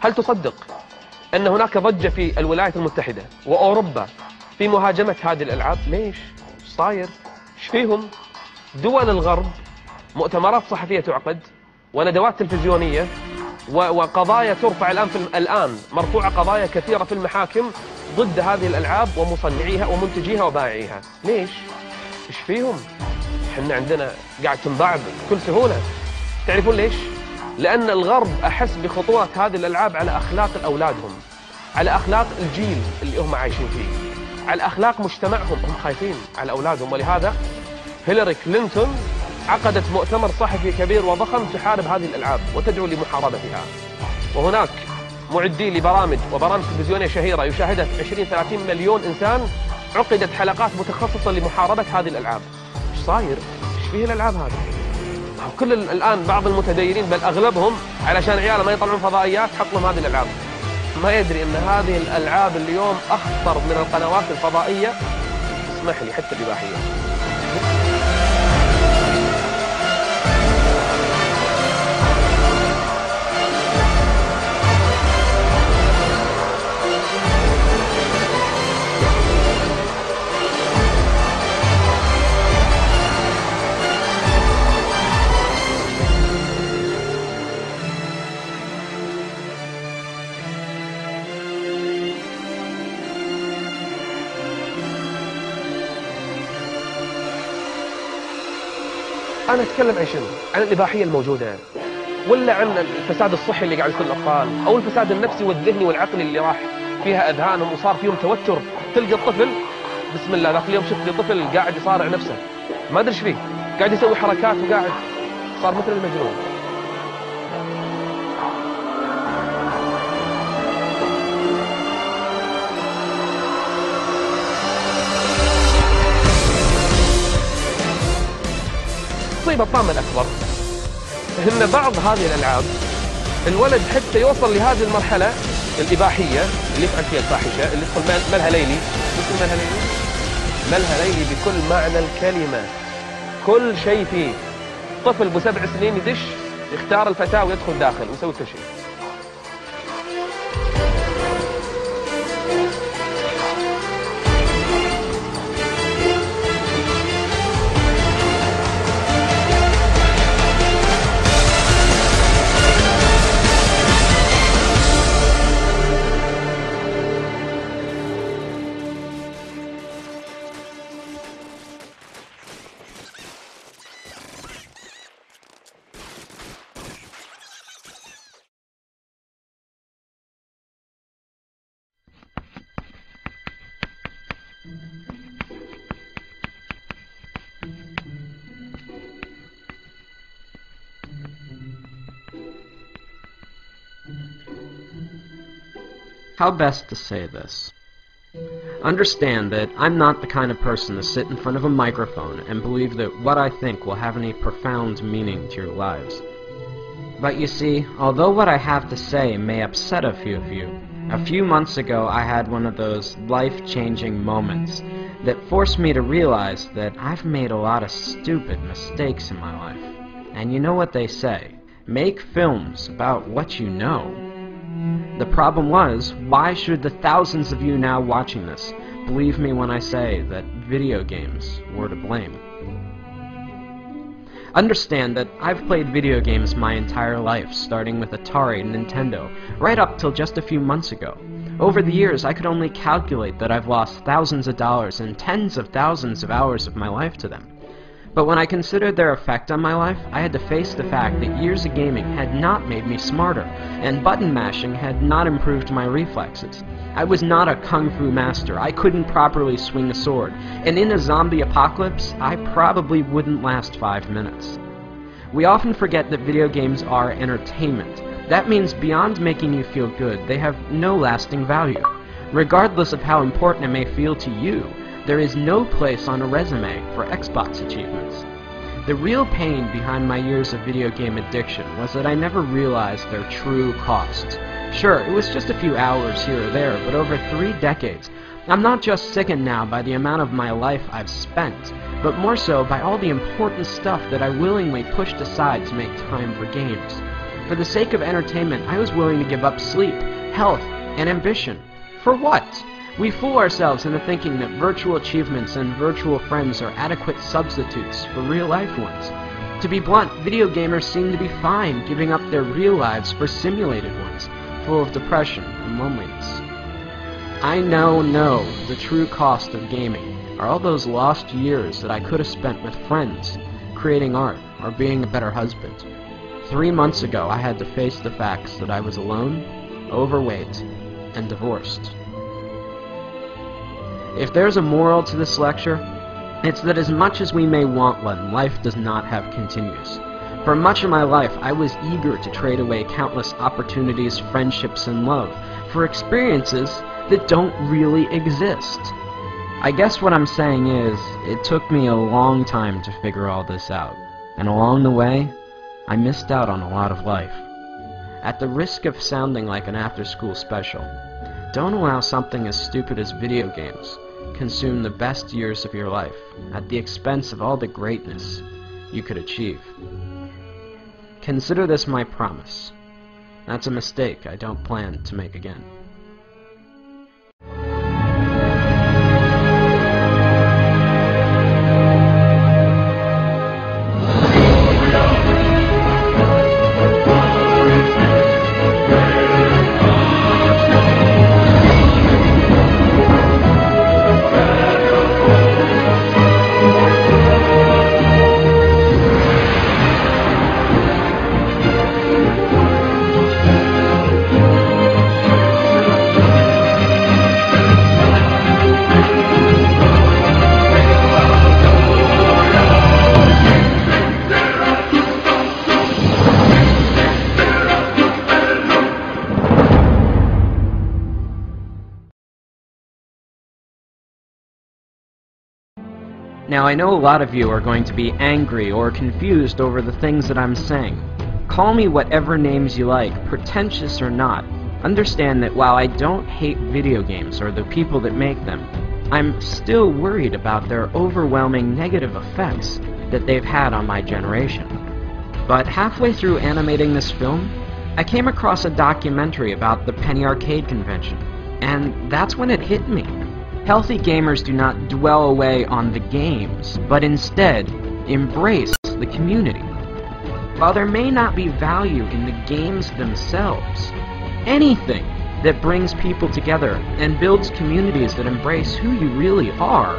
هل تصدق أن هناك ضجة في الولايات المتحدة وأوروبا في مهاجمة هذه الألعاب؟ ليش؟ ايش صاير؟ ايش فيهم؟ دول الغرب مؤتمرات صحفية تعقد وندوات تلفزيونية وقضايا ترفع الآن مرفوعة قضايا كثيرة في المحاكم ضد هذه الألعاب ومصنعيها ومنتجيها وبائعيها. ليش؟ ايش فيهم؟ احنا عندنا قاعد تنباع بكل سهولة. تعرفون ليش؟ لأن الغرب أحس بخطورة هذه الألعاب على أخلاق أولادهم، على أخلاق الجيل اللي هم عايشين فيه، على أخلاق مجتمعهم. هم خايفين على أولادهم، ولهذا هيلاري كلينتون عقدت مؤتمر صحفي كبير وضخم تحارب هذه الألعاب وتدعو لمحاربتها. وهناك معدي لبرامج وبرامج تلفزيونية شهيرة يشاهدها 20-30 مليون إنسان، عقدت حلقات متخصصة لمحاربة هذه الألعاب. ايش صاير؟ ايش فيه الألعاب هذه؟ كل الآن بعض المتدينين بل أغلبهم علشان عياله ما يطلعون فضائيات حط لهم هذه الألعاب. ما يدري أن هذه الألعاب اليوم أخطر من القنوات الفضائية، اسمح لي، حتى الإباحية. أنا أتكلم عن شنو؟ عن الإباحية الموجودة، ولا عن الفساد الصحي اللي قاعد يكون الأطفال، أو الفساد النفسي والذهني والعقلي اللي راح فيها أذهانهم وصار فيهم توتر. تلقى الطفل بسم الله ذاك اليوم شفت لي طفل قاعد يصارع نفسه، ما أدري إيش فيه، قاعد يسوي حركات وقاعد صار مثل المجنون. المصيبة الطامة الأكبر إن بعض هذه الألعاب الولد حتى يوصل لهذه المرحلة الإباحية اللي يفعل فيها الفاحشة، اللي يدخل ملها ليلي. مثل ملها ليلي؟ ملها ليلي بكل معنى الكلمة، كل شيء فيه. طفل ب7 سنين يدش يختار الفتاة ويدخل داخل ويسوي كل شيء. How best to say this? Understand that I'm not the kind of person to sit in front of a microphone and believe that what I think will have any profound meaning to your lives. But you see, although what I have to say may upset a few of you, a few months ago I had one of those life-changing moments that forced me to realize that I've made a lot of stupid mistakes in my life. And you know what they say, make films about what you know. The problem was, why should the thousands of you now watching this believe me when I say that video games were to blame? Understand that I've played video games my entire life, starting with Atari and Nintendo, right up till just a few months ago. Over the years, I could only calculate that I've lost thousands of dollars and tens of thousands of hours of my life to them. But when I considered their effect on my life, I had to face the fact that years of gaming had not made me smarter, and button mashing had not improved my reflexes. I was not a kung fu master, I couldn't properly swing a sword, and in a zombie apocalypse, I probably wouldn't last 5 minutes. We often forget that video games are entertainment. That means beyond making you feel good, they have no lasting value. Regardless of how important it may feel to you, there is no place on a resume for Xbox achievements. The real pain behind my years of video game addiction was that I never realized their true costs. Sure, it was just a few hours here or there, but over 3 decades, I'm not just sickened now by the amount of my life I've spent, but more so by all the important stuff that I willingly pushed aside to make time for games. For the sake of entertainment, I was willing to give up sleep, health, and ambition. For what? We fool ourselves into thinking that virtual achievements and virtual friends are adequate substitutes for real-life ones. To be blunt, video gamers seem to be fine giving up their real lives for simulated ones, full of depression and loneliness. I know the true cost of gaming are all those lost years that I could have spent with friends, creating art, or being a better husband. 3 months ago, I had to face the facts that I was alone, overweight, and divorced. If there's a moral to this lecture, it's that as much as we may want one, life does not have continues. For much of my life, I was eager to trade away countless opportunities, friendships, and love for experiences that don't really exist. I guess what I'm saying is, it took me a long time to figure all this out, and along the way, I missed out on a lot of life. At the risk of sounding like an after-school special, don't allow something as stupid as video games consume the best years of your life at the expense of all the greatness you could achieve. Consider this my promise. That's a mistake I don't plan to make again. Now, I know a lot of you are going to be angry or confused over the things that I'm saying. Call me whatever names you like, pretentious or not. Understand that while I don't hate video games or the people that make them, I'm still worried about their overwhelming negative effects that they've had on my generation. But halfway through animating this film, I came across a documentary about the Penny Arcade convention, and that's when it hit me. Healthy gamers do not dwell away on the games, but instead embrace the community. While there may not be value in the games themselves, anything that brings people together and builds communities that embrace who you really are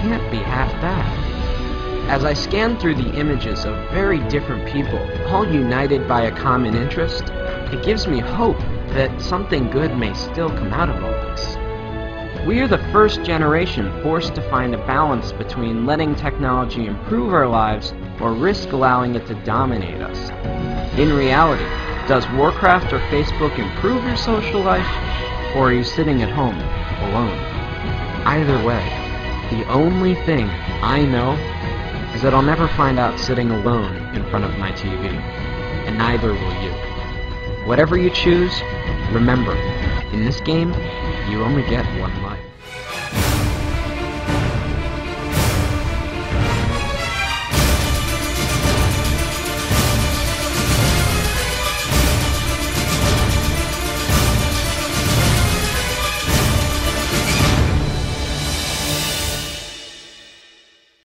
can't be half bad. As I scan through the images of very different people, all united by a common interest, it gives me hope that something good may still come out of all this. We are the first generation forced to find a balance between letting technology improve our lives or risk allowing it to dominate us. In reality, does Warcraft or Facebook improve your social life, or are you sitting at home alone? Either way, the only thing I know is that I'll never find out sitting alone in front of my TV, and neither will you. Whatever you choose, remember, in this game, you only get one life.